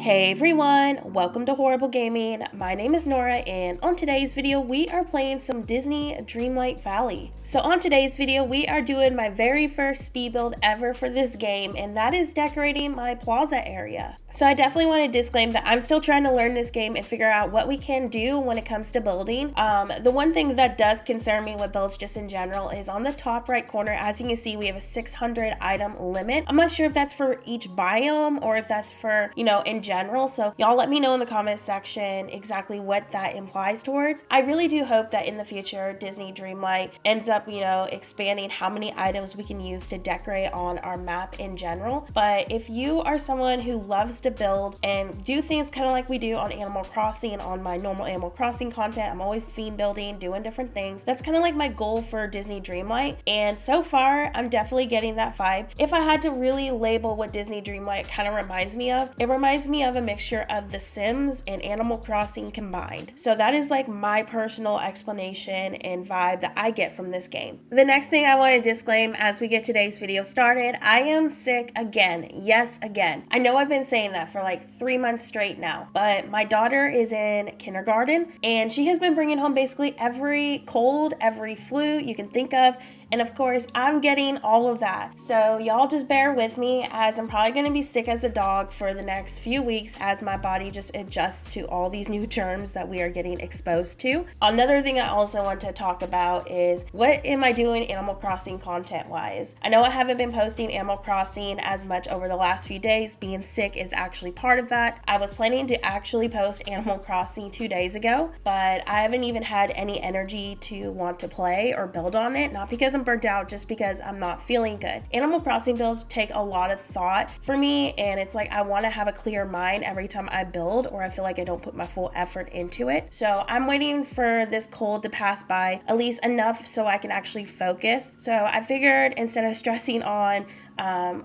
Hey everyone, welcome to Horrible Gaming. My name is Nora, and on today's video we are playing some Disney Dreamlight Valley. So on today's video we are doing my very first speed build ever for this game, and that is decorating my Plaza area. So I definitely want to disclaim that I'm still trying to learn this game and figure out what we can do when it comes to building. The one thing that does concern me with builds just in general is on the top right corner. As you can see, we have a 600 item limit. I'm not sure if that's for each biome or if that's for, in general. So y'all let me know in the comments section exactly what that implies towards. I really do hope that in the future Disney Dreamlight ends up, expanding how many items we can use to decorate on our map in general. But if you are someone who loves to build and do things kind of like we do on Animal Crossing, on my normal Animal Crossing content, I'm always theme building, doing different things. That's kind of like my goal for Disney Dreamlight, and so far I'm definitely getting that vibe. If I had to really label what Disney Dreamlight kind of reminds me of, it reminds me of a mixture of The Sims and Animal Crossing combined. So that is like my personal explanation and vibe that I get from this game. The next thing I want to disclaim as we get today's video started, I am sick again. Yes, again. I know I've been saying that for like 3 months straight now, but my daughter is in kindergarten and she has been bringing home basically every cold, every flu you can think of. And of course, I'm getting all of that. So y'all just bear with me, as I'm probably gonna be sick as a dog for the next few weeks as my body just adjusts to all these new germs that we are getting exposed to. Another thing I also want to talk about is what am I doing Animal Crossing content wise? I know I haven't been posting Animal Crossing as much over the last few days. Being sick is actually part of that. I was planning to actually post Animal Crossing 2 days ago, but I haven't even had any energy to want to play or build on it. Not because I'm burnt out, just because I'm not feeling good. Animal Crossing builds take a lot of thought for me, and it's like I want to have a clear mind every time I build, or I feel like I don't put my full effort into it. So I'm waiting for this cold to pass by at least enough so I can actually focus. So I figured instead of stressing on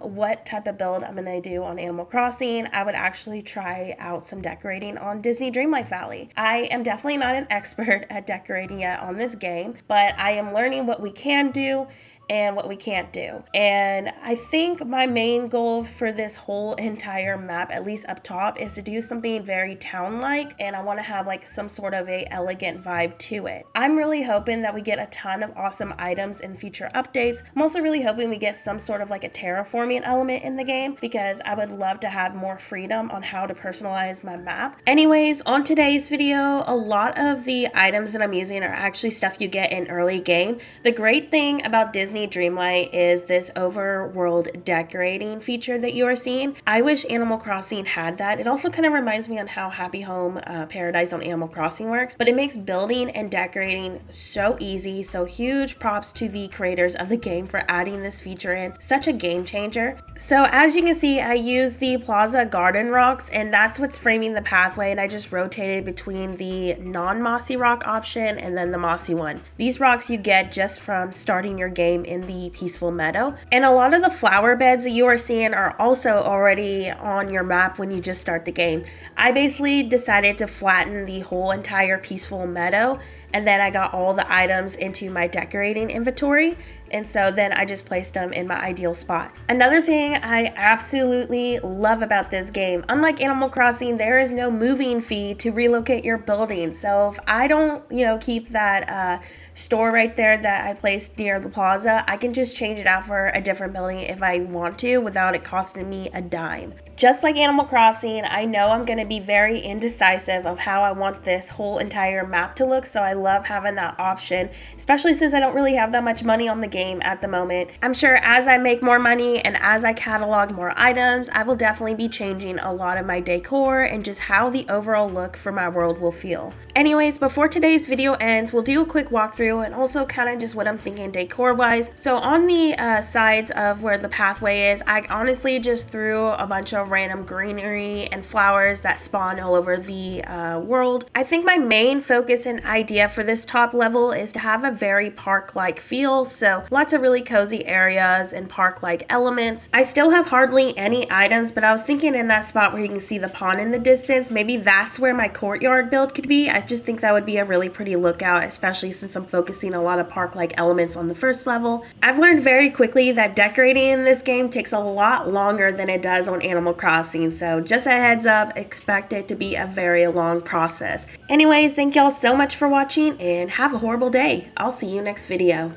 what type of build I'm gonna do on Animal Crossing, I would actually try out some decorating on Disney Dreamlight Valley. I am definitely not an expert at decorating yet on this game, but I am learning what we can do and what we can't do. And I think my main goal for this whole entire map, at least up top, is to do something very town-like, and I want to have like some sort of a elegant vibe to it. I'm really hoping that we get a ton of awesome items in future updates. I'm also really hoping we get some sort of like a terraforming element in the game, because I would love to have more freedom on how to personalize my map. Anyways, on today's video, a lot of the items that I'm using are actually stuff you get in early game. The great thing about Disney Dreamlight is this overworld decorating feature that you are seeing. I wish Animal Crossing had that. It also kind of reminds me on how Happy Home Paradise on Animal Crossing works, but it makes building and decorating so easy. So huge props to the creators of the game for adding this feature in. Such a game changer. So as you can see, I use the Plaza garden rocks, and that's what's framing the pathway, and I just rotated between the non-mossy rock option and then the mossy one. These rocks you get just from starting your game in the peaceful meadow, and a lot of the flower beds that you are seeing are also already on your map when you just start the game. I basically decided to flatten the whole entire peaceful meadow, and then I got all the items into my decorating inventory, and so then I just placed them in my ideal spot. Another thing I absolutely love about this game, unlike Animal Crossing, there is no moving fee to relocate your building. So if I don't, keep that store right there that I placed near the plaza, I can just change it out for a different building if I want to without it costing me a dime. Just like Animal Crossing, I know I'm going to be very indecisive of how I want this whole entire map to look, so I love having that option, especially since I don't really have that much money on the game at the moment. I'm sure as I make more money and as I catalog more items, I will definitely be changing a lot of my decor and just how the overall look for my world will feel. Anyways, before today's video ends, we'll do a quick walkthrough and also kind of just what I'm thinking decor wise. So on the sides of where the pathway is, I honestly just threw a bunch of random greenery and flowers that spawn all over the world. I think my main focus and idea for this top level is to have a very park-like feel, so lots of really cozy areas and park-like elements. I still have hardly any items, but I was thinking in that spot where you can see the pond in the distance, maybe that's where my courtyard build could be. I just think that would be a really pretty lookout, especially since I'm focusing a lot of park-like elements on the first level. I've learned very quickly that decorating in this game takes a lot longer than it does on Animal Crossing, so just a heads up, expect it to be a very long process. Anyways, thank y'all so much for watching and have a horrible day. I'll see you next video.